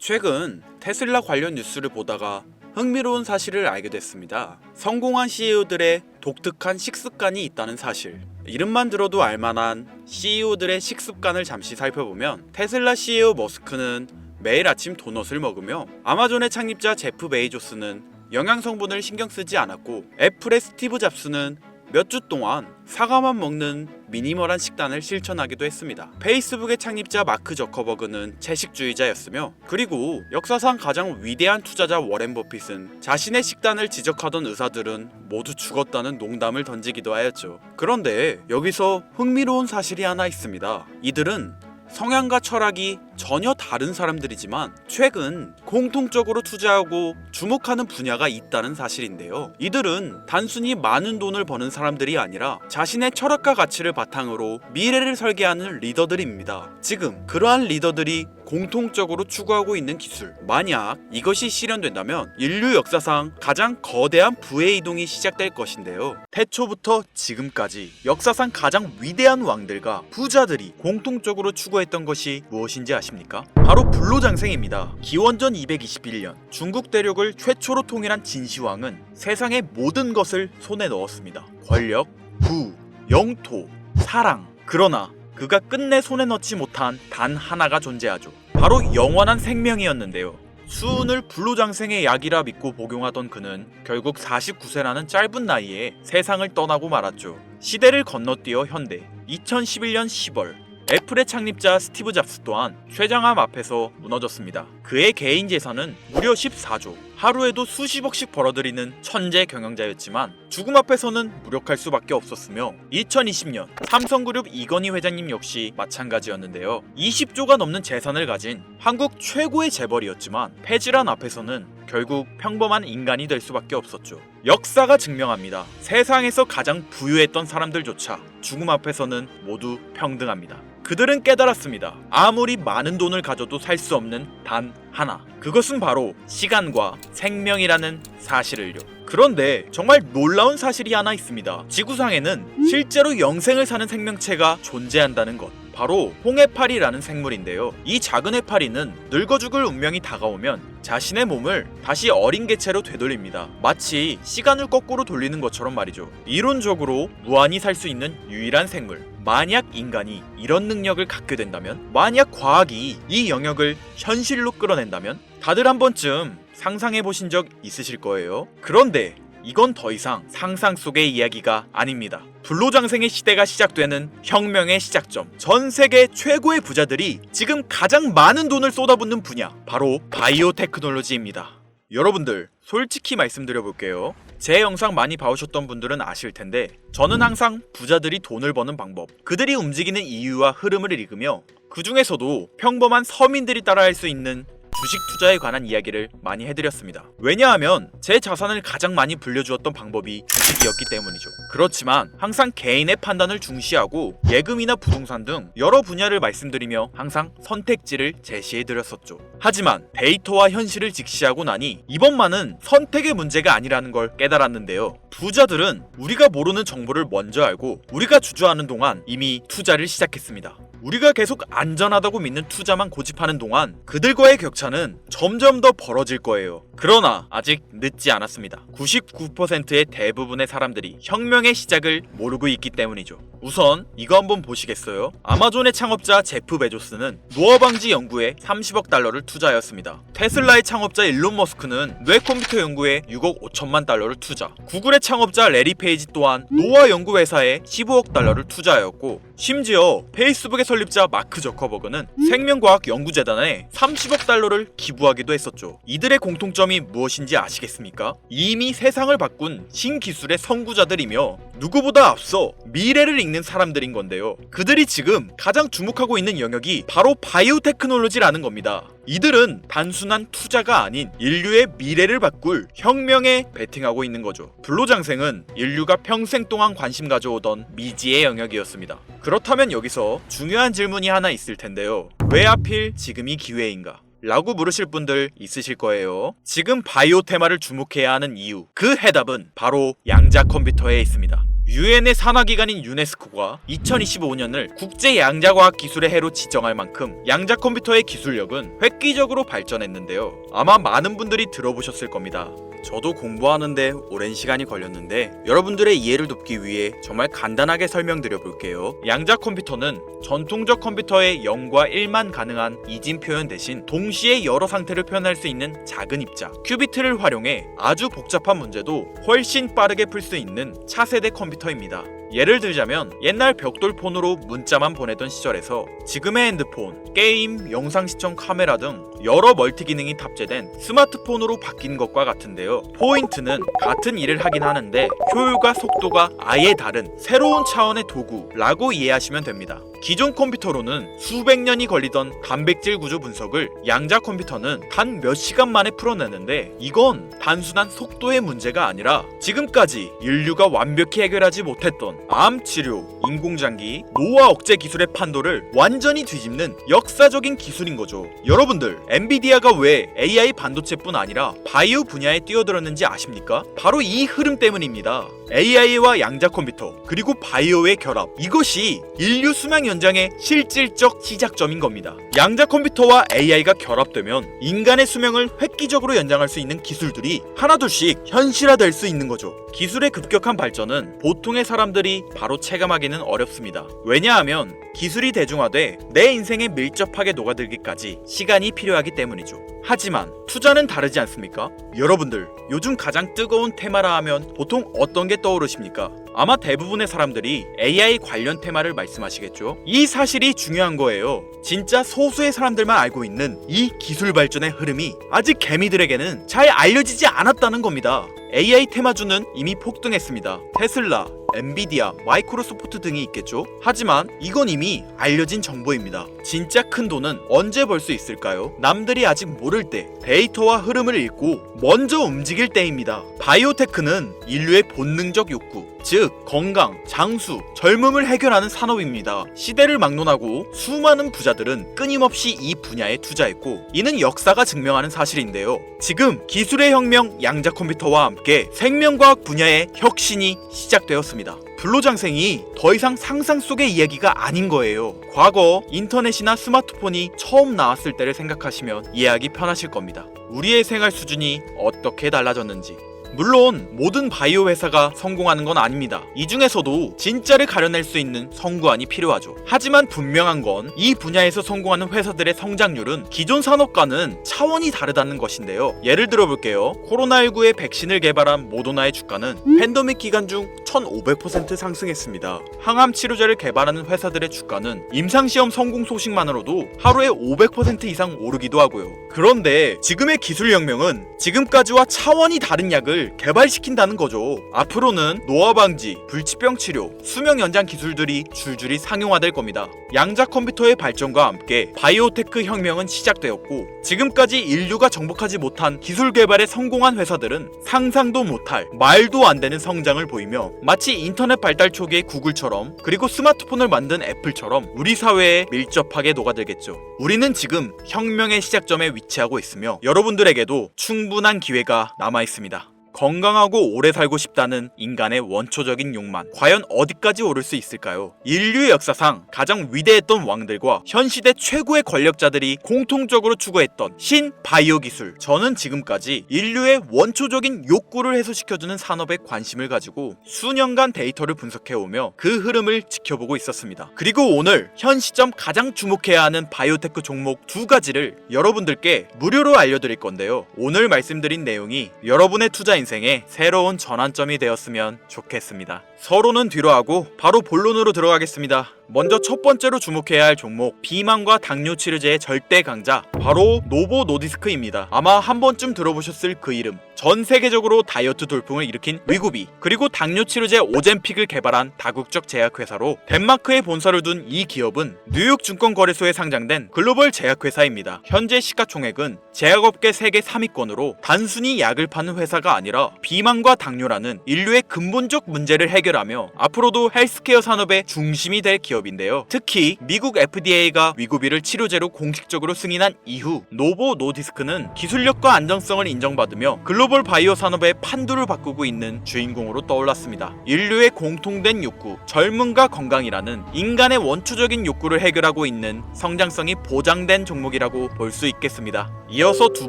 최근 테슬라 관련 뉴스를 보다가 흥미로운 사실을 알게 됐습니다. 성공한 CEO들의 독특한 식습관이 있다는 사실. 이름만 들어도 알만한 CEO들의 식습관을 잠시 살펴보면 테슬라 CEO 머스크는 매일 아침 도넛을 먹으며 아마존의 창립자 제프 베이조스는 영양 성분을 신경 쓰지 않았고 애플의 스티브 잡스는 몇 주 동안 사과만 먹는 미니멀한 식단을 실천하기도 했습니다. 페이스북의 창립자 마크 저커버그는 채식주의자였으며 그리고 역사상 가장 위대한 투자자 워렌 버핏은 자신의 식단을 지적하던 의사들은 모두 죽었다는 농담을 던지기도 하였죠. 그런데 여기서 흥미로운 사실이 하나 있습니다. 이들은 성향과 철학이 전혀 다른 사람들이지만 최근 공통적으로 투자하고 주목하는 분야가 있다는 사실인데요. 이들은 단순히 많은 돈을 버는 사람들이 아니라 자신의 철학과 가치를 바탕으로 미래를 설계하는 리더들입니다. 지금 그러한 리더들이 공통적으로 추구하고 있는 기술, 만약 이것이 실현된다면 인류 역사상 가장 거대한 부의 이동이 시작될 것인데요. 태초부터 지금까지 역사상 가장 위대한 왕들과 부자들이 공통적으로 추구했던 것이 무엇인지 아십니까? 바로 불로장생입니다. 기원전 221년 중국 대륙을 최초로 통일한 진시황은 세상의 모든 것을 손에 넣었습니다. 권력, 부, 영토, 사랑. 그러나 그가 끝내 손에 넣지 못한 단 하나가 존재하죠. 바로 영원한 생명이었는데요. 수은을 불로장생의 약이라 믿고 복용하던 그는 결국 49세라는 짧은 나이에 세상을 떠나고 말았죠. 시대를 건너뛰어 현대 2011년 10월 애플의 창립자 스티브 잡스 또한 쇠장암 앞에서 무너졌습니다. 그의 개인 재산은 무려 14조, 하루에도 수십억씩 벌어들이는 천재 경영자였지만 죽음 앞에서는 무력할 수밖에 없었으며 2020년 삼성그룹 이건희 회장님 역시 마찬가지였는데요. 20조가 넘는 재산을 가진 한국 최고의 재벌이었지만 폐질환 앞에서는 결국 평범한 인간이 될 수밖에 없었죠. 역사가 증명합니다. 세상에서 가장 부유했던 사람들조차 죽음 앞에서는 모두 평등합니다. 그들은 깨달았습니다. 아무리 많은 돈을 가져도 살 수 없는 단 하나. 그것은 바로 시간과 생명이라는 사실을요. 그런데 정말 놀라운 사실이 하나 있습니다. 지구상에는 실제로 영생을 사는 생명체가 존재한다는 것. 바로 홍해파리라는 생물인데요. 이 작은 해파리는 늙어 죽을 운명이 다가오면 자신의 몸을 다시 어린 개체로 되돌립니다. 마치 시간을 거꾸로 돌리는 것처럼 말이죠. 이론적으로 무한히 살 수 있는 유일한 생물. 만약 인간이 이런 능력을 갖게 된다면, 만약 과학이 이 영역을 현실로 끌어낸다면 다들 한 번쯤 상상해 보신 적 있으실 거예요. 그런데 이건 더 이상 상상 속의 이야기가 아닙니다. 불로장생의 시대가 시작되는 혁명의 시작점. 전 세계 최고의 부자들이 지금 가장 많은 돈을 쏟아붓는 분야, 바로 바이오 테크놀로지입니다. 여러분들 솔직히 말씀드려볼게요. 제 영상 많이 봐오셨던 분들은 아실 텐데 저는 항상 부자들이 돈을 버는 방법, 그들이 움직이는 이유와 흐름을 읽으며 그 중에서도 평범한 서민들이 따라할 수 있는 주식 투자에 관한 이야기를 많이 해드렸습니다. 왜냐하면 제 자산을 가장 많이 불려주었던 방법이 주식이었기 때문이죠. 그렇지만 항상 개인의 판단을 중시하고 예금이나 부동산 등 여러 분야를 말씀드리며 항상 선택지를 제시해드렸었죠. 하지만 데이터와 현실을 직시하고 나니 이번만은 선택의 문제가 아니라는 걸 깨달았는데요. 부자들은 우리가 모르는 정보를 먼저 알고 우리가 주저하는 동안 이미 투자를 시작했습니다. 우리가 계속 안전하다고 믿는 투자만 고집하는 동안 그들과의 격차는 점점 더 벌어질 거예요. 그러나 아직 늦지 않았습니다. 99%의 대부분의 사람들이 혁명의 시작을 모르고 있기 때문이죠. 우선 이거 한번 보시겠어요? 아마존의 창업자 제프 베조스는 노화 방지 연구에 30억 달러를 투자하였습니다. 테슬라의 창업자 일론 머스크는 뇌 컴퓨터 연구에 6억 5천만 달러를 투자. 구글의 창업자 레리 페이지 또한 노화 연구 회사에 15억 달러를 투자하였고, 심지어 페이스북의 설립자 마크 저커버그는 생명과학 연구재단에 30억 달러를 기부하기도 했었죠. 이들의 공통점이 무엇인지 아시겠습니까? 이미 세상을 바꾼 신기술의 선구자들이며 누구보다 앞서 미래를 읽는 사람들인 건데요. 그들이 지금 가장 주목하고 있는 영역이 바로 바이오 테크놀로지라는 겁니다. 이들은 단순한 투자가 아닌 인류의 미래를 바꿀 혁명에 베팅하고 있는 거죠. 불로장생은 인류가 평생 동안 관심 가져오던 미지의 영역이었습니다. 그렇다면 여기서 중요한 질문이 하나 있을 텐데요. 왜 하필 지금이 기회인가? 라고 물으실 분들 있으실 거예요. 지금 바이오 테마를 주목해야 하는 이유, 그 해답은 바로 양자 컴퓨터에 있습니다. 유엔의 산하기관인 유네스코가 2025년을 국제 양자과학 기술의 해로 지정할 만큼 양자 컴퓨터의 기술력은 획기적으로 발전했는데요. 아마 많은 분들이 들어보셨을 겁니다. 저도 공부하는데 오랜 시간이 걸렸는데 여러분들의 이해를 돕기 위해 정말 간단하게 설명드려 볼게요. 양자 컴퓨터는 전통적 컴퓨터의 0과 1만 가능한 이진 표현 대신 동시에 여러 상태를 표현할 수 있는 작은 입자 큐비트를 활용해 아주 복잡한 문제도 훨씬 빠르게 풀 수 있는 차세대 컴퓨터입니다. 예를 들자면 옛날 벽돌폰으로 문자만 보내던 시절에서 지금의 핸드폰, 게임, 영상 시청 카메라 등 여러 멀티 기능이 탑재된 스마트폰으로 바뀐 것과 같은데요. 포인트는 같은 일을 하긴 하는데 효율과 속도가 아예 다른 새로운 차원의 도구라고 이해하시면 됩니다. 기존 컴퓨터로는 수백 년이 걸리던 단백질 구조 분석을 양자 컴퓨터는 단 몇 시간 만에 풀어내는데 이건 단순한 속도의 문제가 아니라 지금까지 인류가 완벽히 해결하지 못했던 암 치료, 인공장기, 노화 억제 기술의 판도를 완전히 뒤집는 역사적인 기술인 거죠. 여러분들, 엔비디아가 왜 AI 반도체뿐 아니라 바이오 분야에 뛰어들었는지 아십니까? 바로 이 흐름 때문입니다. AI와 양자 컴퓨터 그리고 바이오의 결합, 이것이 인류 수명 연장의 실질적 시작점인 겁니다. 양자 컴퓨터와 AI가 결합되면 인간의 수명을 획기적으로 연장할 수 있는 기술들이 하나둘씩 현실화될 수 있는 거죠. 기술의 급격한 발전은 보통의 사람들이 바로 체감하기는 어렵습니다. 왜냐하면 기술이 대중화돼 내 인생에 밀접하게 녹아들기까지 시간이 필요하기 때문이죠. 하지만 투자는 다르지 않습니까? 여러분들, 요즘 가장 뜨거운 테마라 하면 보통 어떤 게 떠오르십니까? 아마 대부분의 사람들이 AI 관련 테마를 말씀하시겠죠? 이 사실이 중요한 거예요. 진짜 소수의 사람들만 알고 있는 이 기술 발전의 흐름이 아직 개미들에게는 잘 알려지지 않았다는 겁니다. AI 테마주는 이미 폭등했습니다. 테슬라, 엔비디아, 마이크로소프트 등이 있겠죠? 하지만 이건 이미 알려진 정보입니다. 진짜 큰 돈은 언제 벌 수 있을까요? 남들이 아직 모를 때 데이터와 흐름을 읽고 먼저 움직일 때입니다. 바이오테크는 인류의 본능적 욕구, 즉 건강, 장수, 젊음을 해결하는 산업입니다. 시대를 막론하고 수많은 부자들은 끊임없이 이 분야에 투자했고 이는 역사가 증명하는 사실인데요. 지금 기술의 혁명 양자 컴퓨터와 함께 생명과학 분야의 혁신이 시작되었습니다. 불로장생이 더 이상 상상 속의 이야기가 아닌 거예요. 과거 인터넷이나 스마트폰이 처음 나왔을 때를 생각하시면 이해하기 편하실 겁니다. 우리의 생활 수준이 어떻게 달라졌는지. 물론 모든 바이오 회사가 성공하는 건 아닙니다. 이 중에서도 진짜를 가려낼 수 있는 성구안이 필요하죠. 하지만 분명한 건 이 분야에서 성공하는 회사들의 성장률은 기존 산업과는 차원이 다르다는 것인데요. 예를 들어볼게요. 코로나19의 백신을 개발한 모더나의 주가는 팬데믹 기간 중 1500% 상승했습니다. 항암 치료제를 개발하는 회사들의 주가는 임상시험 성공 소식만으로도 하루에 500% 이상 오르기도 하고요. 그런데 지금의 기술혁명은 지금까지와 차원이 다른 약을 개발시킨다는 거죠. 앞으로는 노화 방지, 불치병 치료, 수명 연장 기술들이 줄줄이 상용화될 겁니다. 양자 컴퓨터의 발전과 함께 바이오테크 혁명은 시작되었고 지금까지 인류가 정복하지 못한 기술 개발에 성공한 회사들은 상상도 못할 말도 안 되는 성장을 보이며 마치 인터넷 발달 초기의 구글처럼 그리고 스마트폰을 만든 애플처럼 우리 사회에 밀접하게 녹아들겠죠. 우리는 지금 혁명의 시작점에 위치하고 있으며 여러분들에게도 충분한 기회가 남아 있습니다. 건강하고 오래 살고 싶다는 인간의 원초적인 욕망, 과연 어디까지 오를 수 있을까요? 인류의 역사상 가장 위대했던 왕들과 현 시대 최고의 권력자들이 공통적으로 추구했던 신바이오 기술. 저는 지금까지 인류의 원초적인 욕구를 해소시켜주는 산업에 관심을 가지고 수년간 데이터를 분석해오며 그 흐름을 지켜보고 있었습니다. 그리고 오늘 현 시점 가장 주목해야 하는 바이오테크 종목 두 가지를 여러분들께 무료로 알려드릴 건데요. 오늘 말씀드린 내용이 여러분의 투자 인생의 새로운 전환점이 되었으면 좋겠습니다. 서로는 뒤로 하고 바로 본론으로 들어가겠습니다. 먼저 첫 번째로 주목해야 할 종목, 비만과 당뇨 치료제의 절대 강자, 바로 노보 노디스크입니다. 아마 한 번쯤 들어보셨을 그 이름. 전 세계적으로 다이어트 돌풍을 일으킨 위구비, 그리고 당뇨 치료제 오젬픽을 개발한 다국적 제약회사로 덴마크에 본사를 둔 이 기업은 뉴욕 증권거래소에 상장된 글로벌 제약회사입니다. 현재 시가총액은 제약업계 세계 3위권으로 단순히 약을 파는 회사가 아니라 비만과 당뇨라는 인류의 근본적 문제를 해결하며 앞으로도 헬스케어 산업의 중심이 될 기업인데요. 특히 미국 FDA가 위구비를 치료제로 공식적으로 승인한 이후 노보 노디스크는 기술력과 안정성을 인정받으며 글로벌 글로벌 바이오 산업의 판도를 바꾸고 있는 주인공으로 떠올랐습니다. 인류의 공통된 욕구, 젊음과 건강이라는 인간의 원초적인 욕구를 해결하고 있는 성장성이 보장된 종목이라고 볼 수 있겠습니다. 이어서 두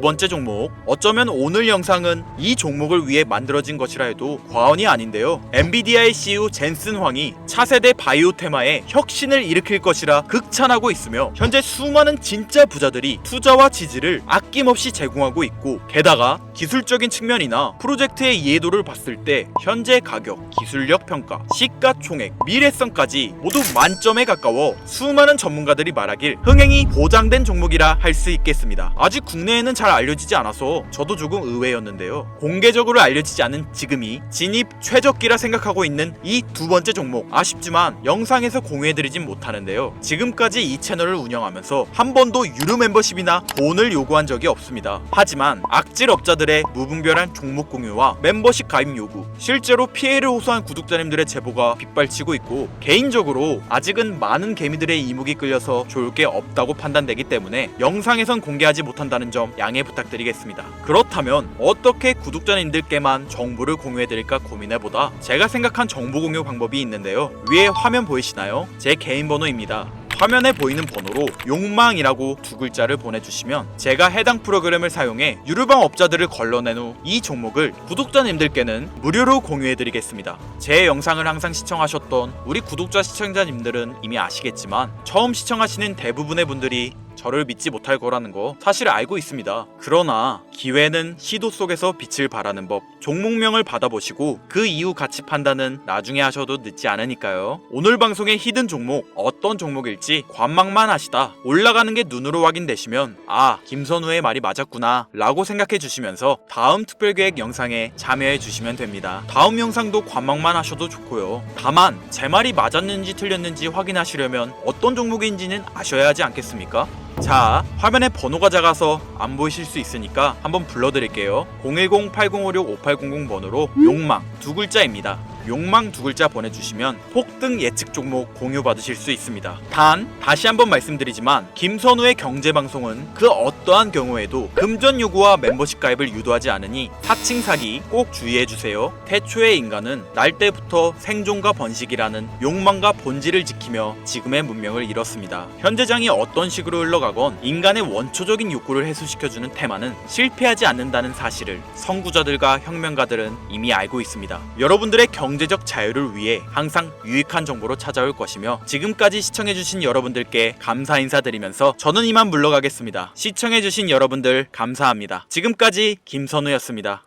번째 종목, 어쩌면 오늘 영상은 이 종목을 위해 만들어진 것이라 해도 과언이 아닌데요. 엔비디아의 CEO 젠슨 황이 차세대 바이오 테마에 혁신을 일으킬 것이라 극찬하고 있으며 현재 수많은 진짜 부자들이 투자와 지지를 아낌없이 제공하고 있고, 게다가 기술적인 측면이나 프로젝트의 이해도를 봤을 때 현재 가격, 기술력 평가, 시가총액, 미래성까지 모두 만점에 가까워 수많은 전문가들이 말하길 흥행이 보장된 종목이라 할 수 있겠습니다. 아직 국내에는 잘 알려지지 않아서 저도 조금 의외였는데요. 공개적으로 알려지지 않은 지금이 진입 최적기라 생각하고 있는 이 두 번째 종목, 아쉽지만 영상에서 공유해드리진 못하는데요. 지금까지 이 채널을 운영하면서 한 번도 유료 멤버십이나 돈을 요구한 적이 없습니다. 하지만 악질 업자들의 무분별한 종목 공유와 멤버십 가입 요구, 실제로 피해를 호소한 구독자님들의 제보가 빗발치고 있고, 개인적으로 아직은 많은 개미들의 이목이 끌려서 좋을 게 없다고 판단되기 때문에 영상에선 공개하지 못한다는 점 양해 부탁드리겠습니다. 그렇다면 어떻게 구독자님들께만 정보를 공유해드릴까 고민해보다 제가 생각한 정보 공유 방법이 있는데요. 위에 화면 보이시나요? 제 개인 번호입니다. 화면에 보이는 번호로 욕망이라고 두 글자를 보내주시면 제가 해당 프로그램을 사용해 유료방 업자들을 걸러낸 후 이 종목을 구독자님들께는 무료로 공유해드리겠습니다. 제 영상을 항상 시청하셨던 우리 구독자 시청자님들은 이미 아시겠지만 처음 시청하시는 대부분의 분들이 저를 믿지 못할 거라는 거 사실 알고 있습니다. 그러나 기회는 시도 속에서 빛을 발하는 법, 종목명을 받아보시고 그 이후 가치 판단은 나중에 하셔도 늦지 않으니까요. 오늘 방송의 히든 종목, 어떤 종목일지 관망만 하시다 올라가는 게 눈으로 확인되시면 아, 김선우의 말이 맞았구나 라고 생각해 주시면서 다음 특별계획 영상에 참여해 주시면 됩니다. 다음 영상도 관망만 하셔도 좋고요. 다만 제 말이 맞았는지 틀렸는지 확인하시려면 어떤 종목인지는 아셔야 하지 않겠습니까? 자, 화면에 번호가 작아서 안 보이실 수 있으니까 한번 불러드릴게요. 010-8056-5800 번호로 욕망 두 글자입니다. 욕망 두 글자 보내주시면 폭등 예측 종목 공유 받으실 수 있습니다. 단 다시 한번 말씀드리지만 김선우의 경제방송은 그 어떠한 경우에도 금전 요구와 멤버십 가입을 유도하지 않으니 사칭 사기 꼭 주의해주세요. 태초의 인간은 날 때부터 생존과 번식이라는 욕망과 본질을 지키며 지금의 문명을 이뤘습니다. 현재장이 어떤 식으로 흘러가건 인간의 원초적인 욕구를 해소시켜주는 테마는 실패하지 않는다는 사실을 선구자들과 혁명가들은 이미 알고 있습니다. 여러분들의 경제적 자유를 위해 항상 유익한 정보로 찾아올 것이며, 지금까지 시청해주신 여러분들께 감사 인사드리면서 저는 이만 물러가겠습니다. 시청해주신 여러분들 감사합니다. 지금까지 김선우였습니다.